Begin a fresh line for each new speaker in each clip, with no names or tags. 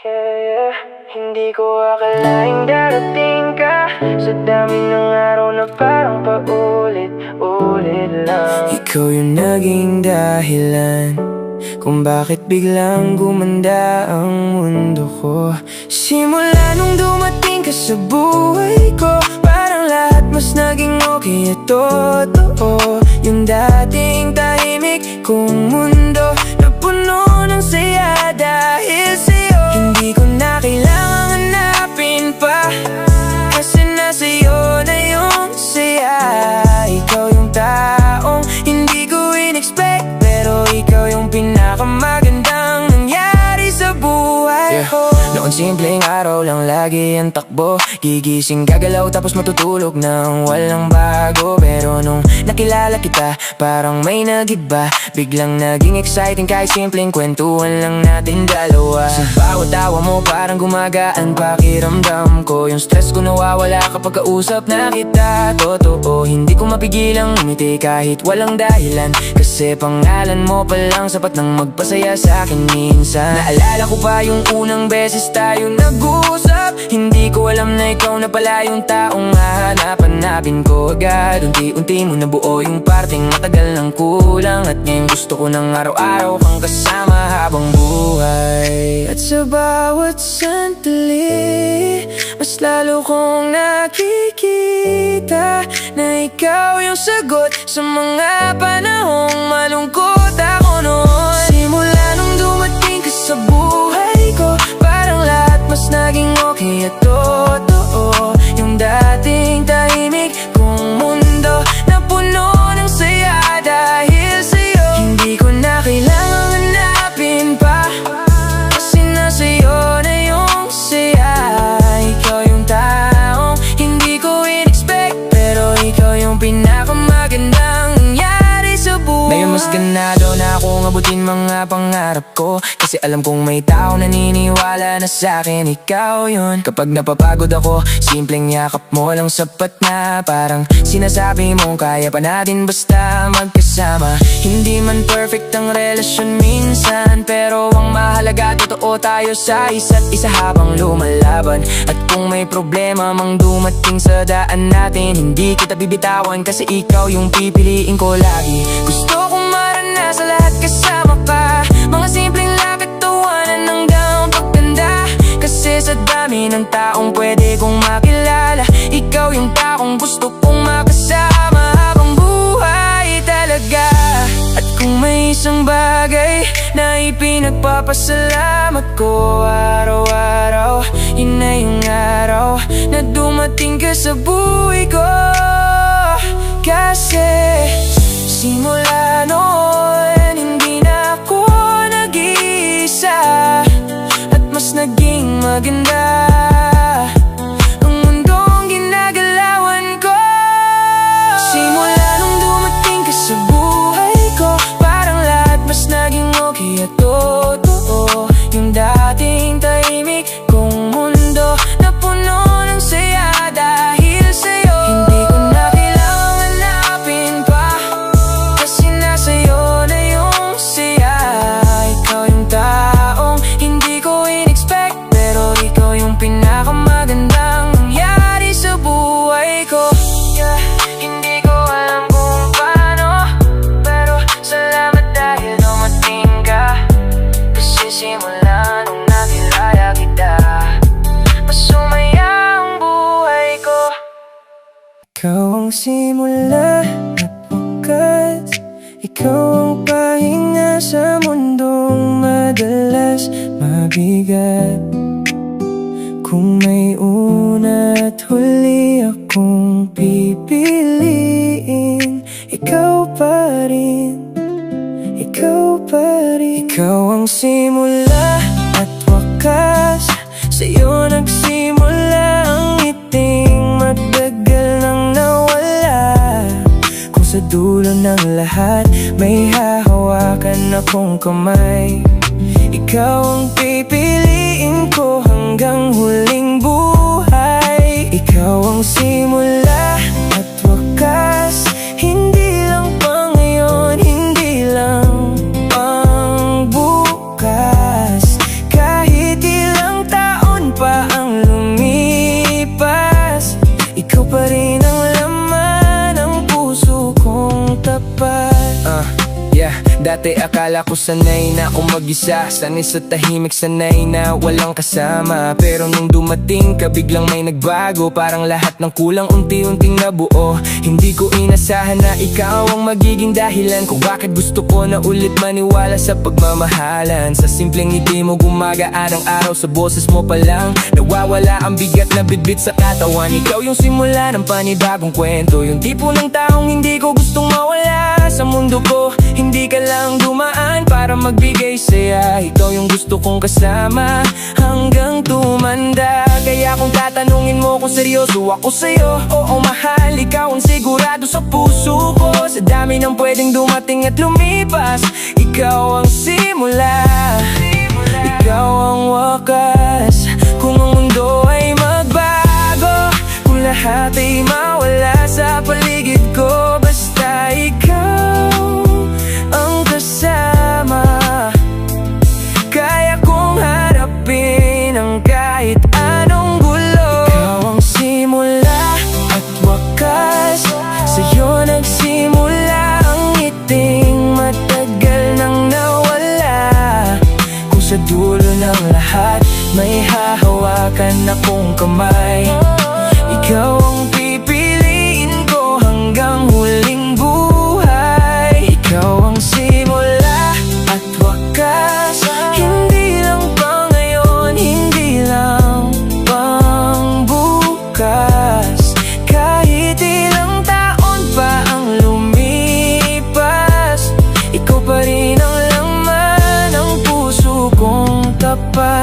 Yeah, hindi ko akalaing darating ka sa dami ng araw na parang paulit-ulit lang.
Ikaw yung naging dahilan kung bakit biglang gumanda ang mundo ko. Simula nung dumating ka sa buhay ko, parang lahat mas naging okay at totoo. Yung dating tahimik kong mundo na puno ng saya dahil sa'yo. Hindi ko na kailangang hanapin pa, kasi nasa'yo na yung saya. Ikaw yung taong hindi ko in-expect, pero ikaw yung pinakamagandang nangyari sa buhay ko. Noon simpleng araw lang lagi ang takbo, gigising gagalaw tapos matutulog nang walang bago. Pero nung nakilala kita, parang may nagiba, biglang naging exciting kahit simpleng kwentuhan lang natin dalawa. Sa bawat tawa mo parang gumagaan pakiramdam ko, yung stress ko nawawala kapag kausap na kita. Totoo, hindi ko mapigilang umiti kahit walang dahilan, kasi pangalan mo pa lang sapat nang magpasaya sa akin minsan. Naalala ko pa yung unang beses tayo nag-usap, hindi ko alam na ikaw na pala yung taong hahanap-hanapin ko agad. Unti-unti mo nabuo yung parteng matagal nang kulang, at ngayon gusto ko ng araw-araw kang kasama habang buhay. At sa bawat sandali, mas lalo kong nakikita na ikaw yung sagot sa mga panahong malungkot ako noon. Simula nung dumating ka sa buhay ko, parang lahat mas naging okay at totoo. Yung dating tahimik kong mundo na puno ng saya dahil sa'yo. Hindi ko na kailangang hanapin pa, kasi nasa'yo na yung saya. Ikaw yung taong hindi ko in-expect, pero ikaw yung pinakamagandang nangyari sa buhay. Ngayon mas ganado na akong abutin mga pangarap ko, kasi alam kong may tao naniniwala na sa'kin ikaw yun. Kapag napapagod ako, simpleng yakap mo lang sapat na, parang sinasabi mong kaya pa natin basta magkasama. Hindi man perfect ang relasyon minsan, pero ang mahalaga totoo tayo sa isa't isa habang lumalaban. At kung may problema mang dumating sa daan natin, hindi kita bibitawan, kasi ikaw yung pipiliin ko lagi. Gusto kong maranasan lahat kasama ka, mga simpleng lakad, tawanan hanggang pagtanda. Kasi sa dami ng taong pwede kong makilala, ikaw yung taong gusto kong makasama habang buhay talaga. At kung may isang bagay na ipinagpapasalamat ko araw-araw, yun na yung araw na dumating ka sa buhay ko. Kasi simula noon, hindi na ako nag-iisa, at mas naging maganda ang mundong ginagalawan ko. Simula nung dumating ka sa buhay ko, parang lahat mas naging okay at totoo. Yung dating tahimik kong mundo na puno ng saya dahil sa'yo. Hindi ko na kailangang hanapin pa, kasi nasa'yo na yung saya. Ikaw yung taong hindi ko in-expect, pero ikaw yung pinakamagandang nangyari sa buhay ko. Yeah, hindi ko alam kung paano, pero salamat dahil dumating ka. Kasi simula nung nakilala kita, mas sumaya ang buhay ko. Ikaw ang simula at wakas, ikaw ang pahinga sa mundong madalas mabigat. Kung may una at huli akong pipiliin, ikaw pa rin, ikaw pa rin. Ikaw ang simula at wakas, sa'yo nagsimula ang ngiting matagal nang nawala. Kung sa dulo ng lahat may hahawakan akong kamay, ikaw ang pipiliin ko hanggang huling buhay. Ikaw ang simula at wakas, hindi lang pang ngayon, hindi lang pang bukas. Kahit ilang Dati akala ko sanay na ako mag-isa, sanay sa tahimik, sanay na walang kasama. Pero nung dumating ka, biglang may nagbago. Parang lahat ng kulang unti-unting nabuo. Hindi ko inasahan na ikaw ang magiging dahilan kung bakit gusto ko na ulit maniwala sa pagmamahalan. Sa simpleng ngiti mo gumagaan ang araw, sa boses mo pa lang nawawala ang bigat na bitbit sa katawan. Ikaw yung simula ng panibagong kwento, yung tipo ng taong hindi ko gustong mawala sa mundo ko. Hindi ka lang dumaan para magbigay saya, ikaw yung gusto kong kasama hanggang tumanda. Kaya kung tatanungin mo kung seryoso ako sa'yo, oo mahal, ikaw ang sigurado sa puso ko. Sa dami ng pwedeng dumating at lumipas, ikaw ang simula, ikaw ang wakas. Kung ang mundo ay magbago, kung lahat ay mawala sa paligid ko, basta ikaw ang kasama. Kaya kong harapin ang kahit anong gulo. Ikaw ang simula at wakas, sa'yo nagsimula ang ngiting matagal nang nawala. Kung sa dulo ng lahat may hahawakan akong kamay, ikaw ang pipiliin ko hanggang huling buhay. Ikaw ang simula at wakas, hindi lang pang ngayon, hindi lang pang bukas. Kahit ilang taon pa ang lumipas, ikaw pa rin ang laman ng puso kong tapat.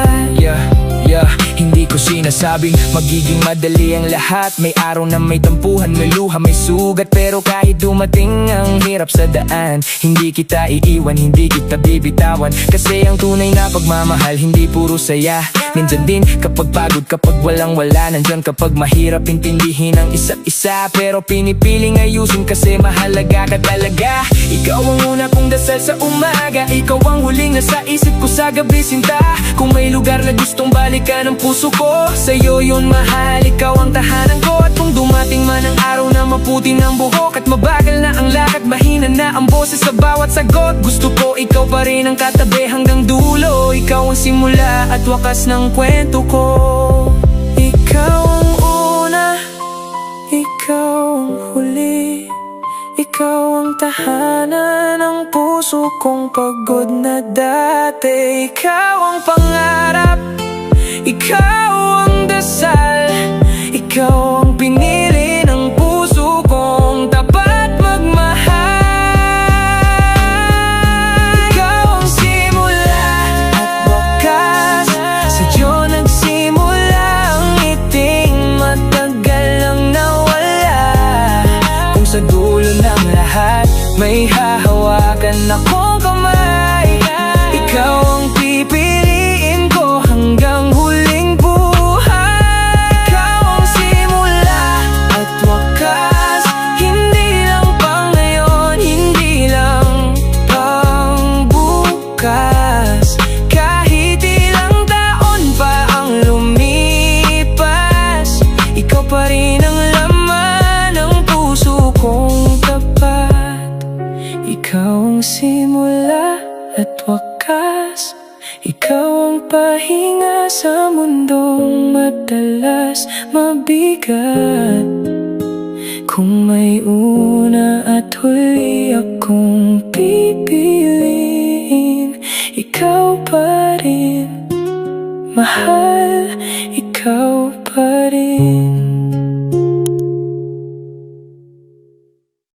Hindi ko sinasabing magiging madali ang lahat. May araw na may tampuhan, may luha, may sugat. Pero kahit dumating ang hirap sa daan, hindi kita iiwan, hindi kita bibitawan. Kasi ang tunay na pagmamahal, hindi puro saya. Nandyan din kapag pagod, kapag walang wala. Nandyan kapag mahirap intindihin ang isa't isa. Pero pinipiling ayusin kasi mahalaga ka talaga. Ikaw ang una kong dasal sa umaga, ikaw ang huling nasa isip ko sa gabi, sinta. Kung may lugar na gustong balikan ng puso ko, sa'yo yun mahal, ikaw ang tahanan ko. At kung dumating man ang araw na maputi ng buhok at mabagal na ang lakad, mahina na ang boses sa bawat sagot, gusto ko ikaw pa rin ang katabi hanggang dulo. Ikaw ang simula at wakas ng kwento ko. Ikaw ang una, ikaw ang huli, ikaw ang tahanan ng puso kong pagod na dati. Ikaw ang pangarap, ikaw ang dasal, ikaw ang pinili ng puso kong tapat magmahal. Ikaw ang simula at wakas, sa'yo nagsimula ang ngiting matagal nang nawala. Kung sa dulo ng lahat may hahawakan akong kamay, ikaw ang pipiliin ko hanggang huling buhay. Ikaw ang simula at wakas, hindi lang pang ngayon, hindi lang pang bukas. Kahit ilang taon pa ang lumipas, ikaw pa rin ang laman ng puso kong tapat. Ikaw ang simula at wakas, ikaw ang pahinga sa mundong madalas mabigat. Kung may una at huli akong pipiliin, ikaw pa rin mahal.